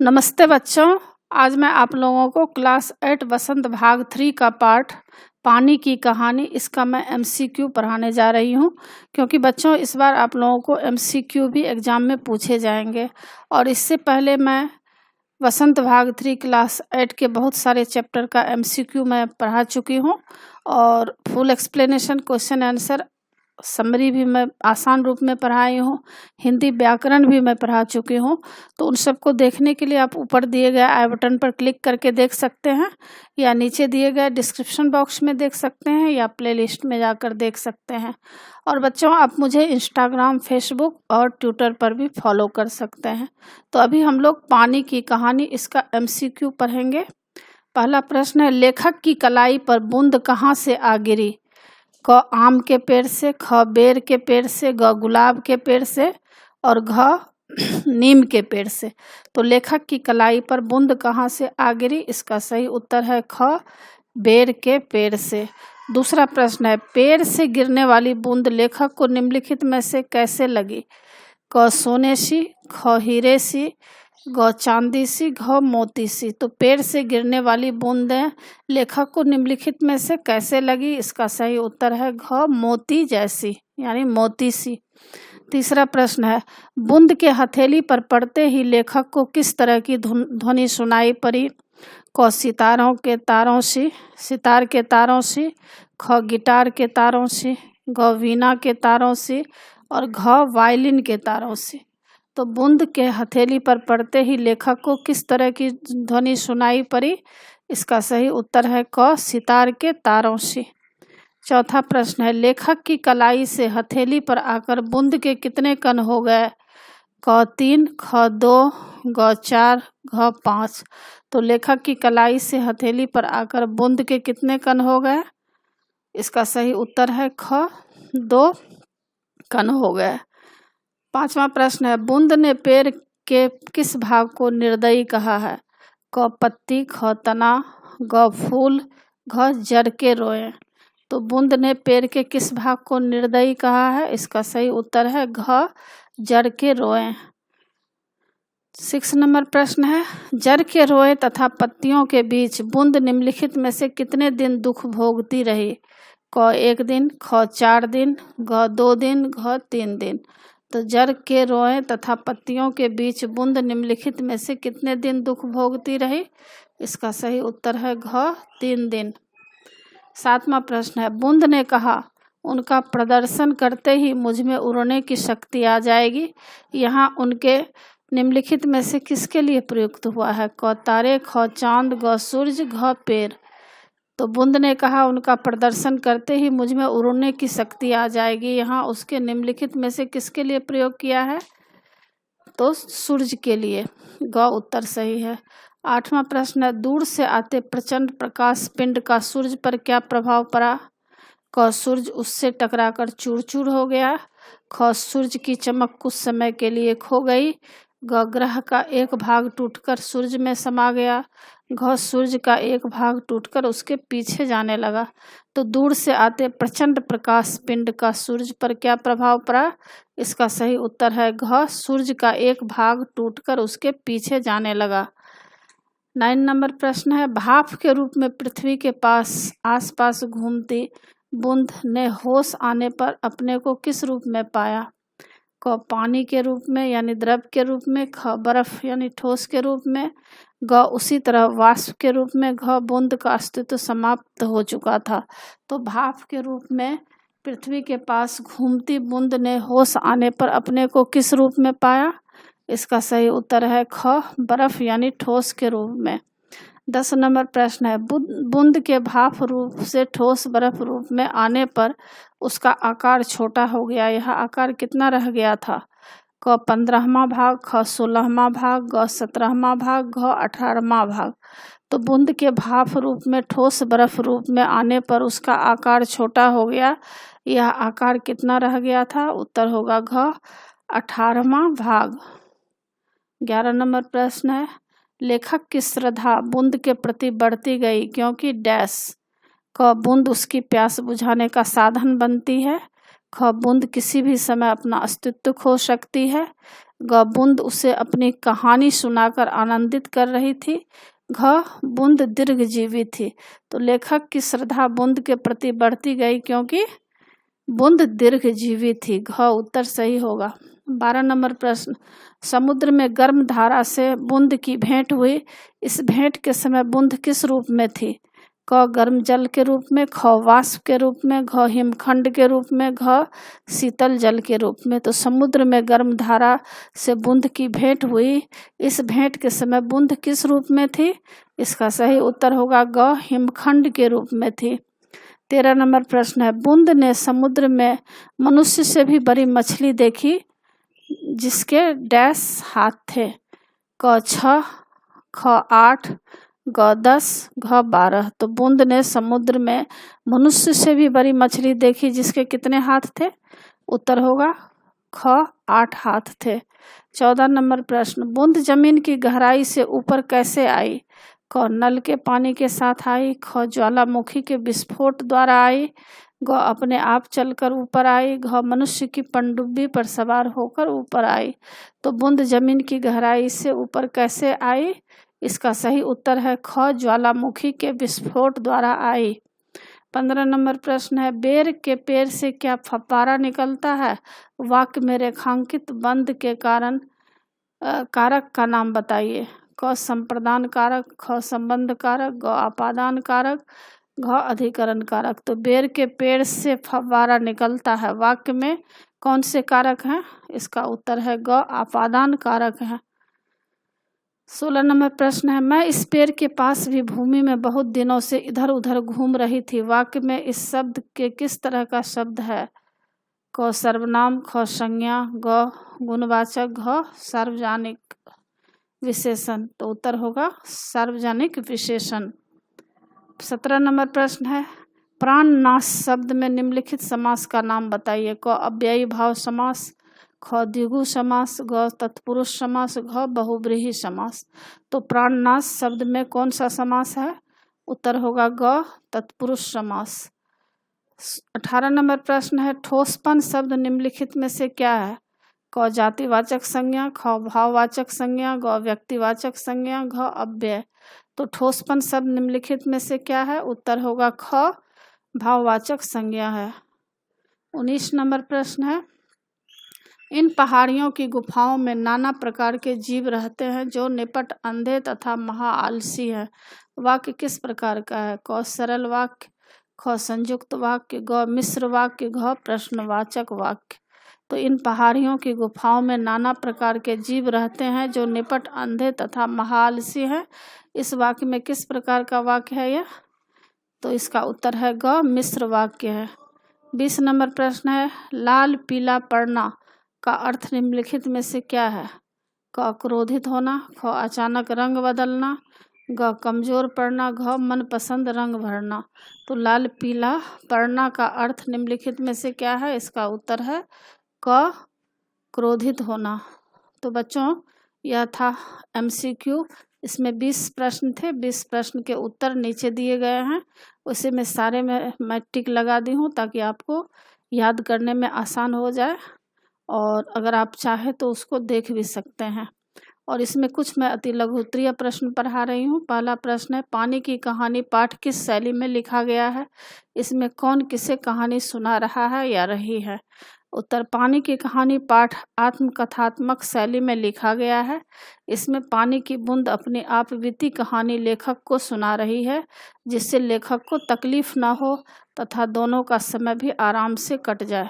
नमस्ते बच्चों। आज मैं आप लोगों को क्लास 8 वसंत भाग 3 का पाठ पानी की कहानी इसका मैं एमसीक्यू पढ़ाने जा रही हूं, क्योंकि बच्चों इस बार आप लोगों को एमसीक्यू भी एग्ज़ाम में पूछे जाएंगे। और इससे पहले मैं वसंत भाग 3 क्लास 8 के बहुत सारे चैप्टर का एमसीक्यू मैं पढ़ा चुकी हूं और full explanation question answer summary भी मैं आसान रूप में पढ़ाई हूँ। हिंदी व्याकरण भी मैं पढ़ा चुकी हूँ। तो उन सबको देखने के लिए आप ऊपर दिए गए आई बटन पर क्लिक करके देख सकते हैं, या नीचे दिए गए डिस्क्रिप्शन बॉक्स में देख सकते हैं, या प्लेलिस्ट में जाकर देख सकते हैं। और बच्चों आप मुझे इंस्टाग्राम, फेसबुक और ट्विटर पर भी फॉलो कर सकते हैं। तो अभी हम लोग पानी की कहानी इसका एमसीक्यू पढ़ेंगे। पहला प्रश्न है, लेखक की कलाई पर बूंद कहाँ से आ गिरी? क आम के पेड़ से, ख बेर के पेड़ से, ग गुलाब के पेड़ से और घ नीम के पेड़ से। तो लेखक की कलाई पर बूंद कहाँ से आ गिरी? इसका सही उत्तर है ख बेर के पेड़ से। दूसरा प्रश्न है, पेड़ से गिरने वाली बूंद लेखक को निम्नलिखित में से कैसे लगी? क सोने सी, ख हीरे सी, ग चांदी सी, घ मोती सी। तो पेड़ से गिरने वाली बूंदें लेखक को निम्नलिखित में से कैसे लगी? इसका सही उत्तर है घ मोती जैसी, यानी मोती सी। तीसरा प्रश्न है, बूंद के हथेली पर पड़ते ही लेखक को किस तरह की ध्वनि सुनाई पड़ी? क सितारों के तारों सी, सितार के तारों सी, ख गिटार के तारों सी, ग वीणा के तारों सी और घ वायलिन के तारों से। तो बूंद के हथेली पर पड़ते ही लेखक को किस तरह की ध्वनि सुनाई पड़ी? इसका सही उत्तर है क सितार के तारों से। चौथा प्रश्न है, लेखक की कलाई से हथेली पर आकर बूंद के कितने कण हो गए? क 3, ख 2, ग 4, घ 5। तो लेखक की कलाई से हथेली पर आकर बूंद के कितने कण हो गए? इसका सही उत्तर है ख 2 कण हो गए। पांचवा प्रश्न है, बूंद ने पेड़ के किस भाग को निर्दयी कहा है? क पत्ती, ख तना, ग फूल, घ जड़ के रोए। तो बूंद ने पेड़ के किस भाग को निर्दयी कहा है? इसका सही उत्तर है घ जड़ के रोए। 6 नंबर प्रश्न है, जड़ के रोए तथा पत्तियों के बीच बूंद निम्नलिखित में से कितने दिन दुख भोगती रही? क 1 दिन, ख 4 दिन, घ 2 दिन, घ 3 दिन। तो जड़ के रोए तथा पत्तियों के बीच बूंद निम्नलिखित में से कितने दिन दुख भोगती रही? इसका सही उत्तर है घ 3 दिन। 7वां प्रश्न है, बूंद ने कहा, उनका प्रदर्शन करते ही मुझ में उड़ने की शक्ति आ जाएगी। यहाँ उनके निम्नलिखित में से किसके लिए प्रयुक्त हुआ है? क तारे, ख चांद, ग सूर्य, घ पेड़। तो बूंद ने कहा, उनका प्रदर्शन करते ही मुझ में उड़ने की शक्ति आ जाएगी। यहाँ उसके निम्नलिखित में से किसके लिए प्रयोग किया है? तो सूर्य के लिए। ग उत्तर सही है। 8वां प्रश्न है, दूर से आते प्रचंड प्रकाश पिंड का सूर्य पर क्या प्रभाव पड़ा? क सूर्य उससे टकराकर चूर चूर हो गया, ख सूर्य की चमक कुछ समय के लिए खो गई, ग ग्रह का एक भाग टूटकर सूर्य में समा गया, घ सूर्य का एक भाग टूटकर उसके पीछे जाने लगा। तो दूर से आते प्रचंड प्रकाश पिंड का सूर्य पर क्या प्रभाव पड़ा? इसका सही उत्तर है घ सूर्य का एक भाग टूटकर उसके पीछे जाने लगा। 9 नंबर प्रश्न है, भाप के रूप में पृथ्वी के पास आसपास घूमती बूंद ने होश आने पर अपने को किस रूप में पाया? क पानी के रूप में यानी द्रव के रूप में, ख बर्फ यानी ठोस के रूप में, ग उसी तरह वाष्प के रूप में, घ बूंद का अस्तित्व समाप्त हो चुका था। तो भाप के रूप में पृथ्वी के पास घूमती बूंद ने होश आने पर अपने को किस रूप में पाया? इसका सही उत्तर है ख बर्फ यानी ठोस के रूप में। 10 नंबर प्रश्न है, बूंद के भाप रूप से ठोस बर्फ रूप में आने पर उसका आकार छोटा हो गया। यह आकार कितना रह गया था? क 15वां भाग, ख 16वां भाग, ग 17वां भाग, घ 18वां भाग। तो बूंद के भाप रूप में ठोस बर्फ रूप में आने पर उसका आकार छोटा हो गया। यह आकार कितना रह गया था? उत्तर होगा घ 18वां भाग। 11 नंबर प्रश्न है, लेखक की श्रद्धा बूंद के प्रति बढ़ती गई क्योंकि डैश। क बूंद उसकी प्यास बुझाने का साधन बनती है, ख बूंद किसी भी समय अपना अस्तित्व खो सकती है। ग बूंद उसे अपनी कहानी सुनाकर आनंदित कर रही थी। घ बूंद दीर्घजीवी थी। तो लेखक की श्रद्धा बूंद के प्रति बढ़ती गई क्योंकि बूंद दीर्घजीवी थी। घ उत्तर सही होगा। 12 नंबर प्रश्न, समुद्र में गर्म धारा से बूंद की भेंट हुई। इस भेंट के समय बूंद किस रूप में थी? क गर्म जल के रूप में, ख वाष्प के रूप में, घ हिमखंड के रूप में, घ शीतल जल के रूप में। तो समुद्र में गर्म धारा से बूंद की भेंट हुई। इस भेंट के समय बूंद किस रूप में थी? इसका सही उत्तर होगा ग हिमखंड के रूप में थी। 13 नंबर प्रश्न है, बूंद ने समुद्र में मनुष्य से भी बड़ी मछली देखी जिसके डैश हाथ थे। क 6, ख 8, ग 10, घ 12। तो बूंद ने समुद्र में मनुष्य से भी बड़ी मछली देखी जिसके कितने हाथ थे? उत्तर होगा ख 8 हाथ थे। 14 नंबर प्रश्न, बूंद जमीन की गहराई से ऊपर कैसे आई? क नल के पानी के साथ आई, ख ज्वालामुखी के विस्फोट द्वारा आई, ग अपने आप चलकर ऊपर आई, घ मनुष्य की पनडुब्बी पर सवार होकर ऊपर आई। तो बूंद जमीन की गहराई से ऊपर कैसे आई? इसका सही उत्तर है ख ज्वालामुखी के विस्फोट द्वारा आई। 15 नंबर प्रश्न है, बेर के पेड़ से क्या फव्वारा निकलता है? वाक्य में रेखांकित बंद के कारण कारक का नाम बताइए। क संप्रदान कारक, ख संबंध कारक, ग आपादान कारक, घ अधिकरण कारक। तो बेर के पेड़ से फव्वारा निकलता है। वाक्य में कौन से कारक हैं? इसका उत्तर है ग आपादान कारक है। 16 नंबर प्रश्न है, मैं इस पेड़ के पास भी भूमि में बहुत दिनों से इधर उधर घूम रही थी। वाक्य में इस शब्द के किस तरह का शब्द है? क सर्वनाम, ख संज्ञा, ग गुणवाचक, घ सार्वजनिक विशेषण। तो उत्तर होगा सार्वजनिक विशेषण। 17 नंबर प्रश्न है, प्राणनाश शब्द में निम्नलिखित समास का नाम बताइए। क अव्ययी भाव समास, ख द्विगु समास, ग तत्पुरुष समास, घ बहुव्रीहि समास। तो प्राणनाश शब्द में कौन सा समास है? उत्तर होगा ग तत्पुरुष समास। 18 नंबर प्रश्न है, ठोसपन शब्द निम्नलिखित में से क्या है? क जातिवाचक संज्ञा, ख भाववाचक संज्ञा, ग व्यक्तिवाचक संज्ञा, घ अव्यय। तो ठोसपन शब्द निम्नलिखित में से क्या है? उत्तर होगा ख भाववाचक संज्ञा है। 19 नंबर प्रश्न है, इन पहाड़ियों की गुफाओं में नाना प्रकार के जीव रहते हैं जो निपट, अंधे तथा महा आलसी है। वाक्य किस प्रकार का है? क सरल वाक्य, ख संयुक्त वाक्य, ग मिश्र वाक्य, घ प्रश्नवाचक वाक्य। तो इन पहाड़ियों की गुफाओं में नाना प्रकार के जीव रहते हैं जो निपट, अंधे तथा महा आलसी है। इस वाक्य में किस प्रकार का वाक्य है यह? तो इसका उत्तर है ग मिश्र वाक्य है। 20 नंबर प्रश्न है, लाल पीला पड़ना का अर्थ निम्नलिखित में से क्या है? क क्रोधित होना, ख अचानक रंग बदलना, ग कमजोर पड़ना, घ मनपसंद रंग भरना। तो लाल पीला पड़ना का अर्थ निम्नलिखित में से क्या है? इसका उत्तर है क क्रोधित होना। तो बच्चों यह था MCQ। इसमें 20 प्रश्न थे। 20 प्रश्न के उत्तर नीचे दिए गए हैं। उसे मैं सारे में मैं टिक लगा दी हूँ ताकि आपको याद करने में आसान हो जाए, और अगर आप चाहे तो उसको देख भी सकते हैं। और इसमें कुछ मैं अति लघु उत्तरीय प्रश्न पढ़ा रही हूँ। पहला प्रश्न है, पानी की कहानी पाठ किस शैली में लिखा गया है? इसमें कौन किसे कहानी सुना रहा है या रही है? उत्तर, पानी की कहानी पाठ आत्मकथात्मक शैली में लिखा गया है। इसमें पानी की बूंद अपनी आप बीती कहानी लेखक को सुना रही है, जिससे लेखक को तकलीफ न हो तथा दोनों का समय भी आराम से कट जाए।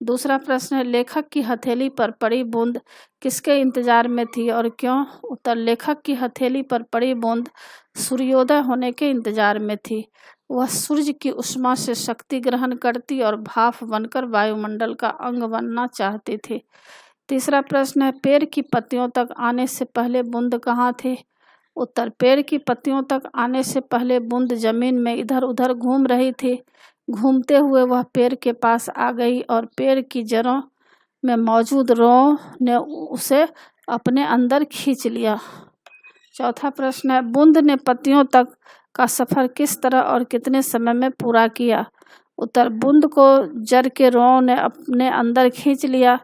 दूसरा प्रश्न है, लेखक की हथेली पर पड़ी बूंद किसके इंतजार में थी और क्यों? उत्तर, लेखक की हथेली पर पड़ी बूंद सूर्योदय होने के इंतजार में थी। वह सूर्य की उष्मा से शक्ति ग्रहण करती और भाप बनकर वायुमंडल का अंग बनना चाहती थी। तीसरा प्रश्न है, पेड़ की पत्तियों तक आने से पहले बूंद कहाँ थी? उत्तर, पेड़ की पत्तियों तक आने से पहले बूंद जमीन में इधर उधर घूम रही थी। घूमते हुए वह पेड़ के पास आ गई और पेड़ की जड़ों में मौजूद रों ने उसे अपने अंदर खींच लिया। चौथा प्रश्न है, बूंद ने पत्तियों तक का सफर किस तरह और कितने समय में पूरा किया? उत्तर, बूंद को जर के रों ने अपने अंदर खींच लिया।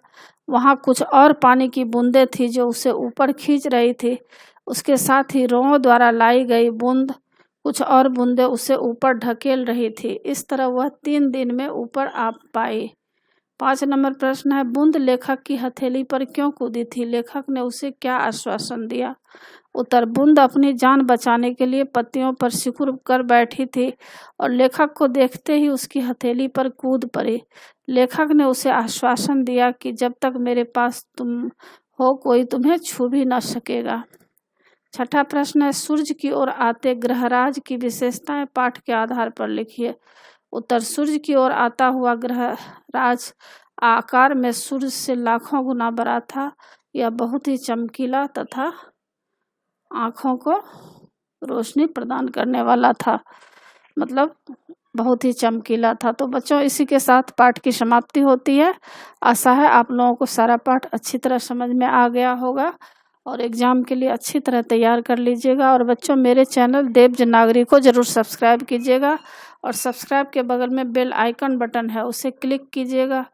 वहाँ कुछ और पानी की बूंदें थी जो उसे ऊपर खींच रही थी। उसके साथ ही रों द्वारा लाई गई बूंद कुछ और बूंदें उसे ऊपर ढकेल रही थी। इस तरह वह 3 दिन में ऊपर आ पाई। 5 नंबर प्रश्न है, बूंद लेखक की हथेली पर क्यों कूदी थी? लेखक ने उसे क्या आश्वासन दिया? उत्तर, बूंद अपनी जान बचाने के लिए पत्तियों पर सिकुड़ कर बैठी थी और लेखक को देखते ही उसकी हथेली पर कूद पड़ी। लेखक ने उसे आश्वासन दिया कि जब तक मेरे पास तुम हो कोई तुम्हें छू भी न सकेगा। 6ठा प्रश्न है, सूर्य की ओर आते ग्रहराज की विशेषताएं पाठ के आधार पर लिखिए। उत्तर, सूर्य की ओर आता हुआ ग्रहराज आकार में सूर्य से लाखों गुना बड़ा था। यह बहुत ही चमकीला तथा आँखों को रोशनी प्रदान करने वाला था, मतलब बहुत ही चमकीला था। तो बच्चों, इसी के साथ पाठ की समाप्ति होती है। आशा है आप लोगों को सारा पाठ अच्छी तरह समझ में आ गया होगा और एग्ज़ाम के लिए अच्छी तरह तैयार कर लीजिएगा। और बच्चों, मेरे चैनल देव नागरी को ज़रूर सब्सक्राइब कीजिएगा और सब्सक्राइब के बगल में बेल आइकन बटन है, उसे क्लिक कीजिएगा,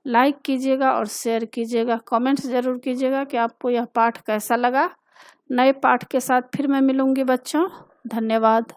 लाइक कीजिएगा और शेयर कीजिएगा। कमेंट्स ज़रूर कीजिएगा कि आपको यह पाठ कैसा लगा। नए पाठ के साथ फिर मैं मिलूँगी बच्चों। धन्यवाद।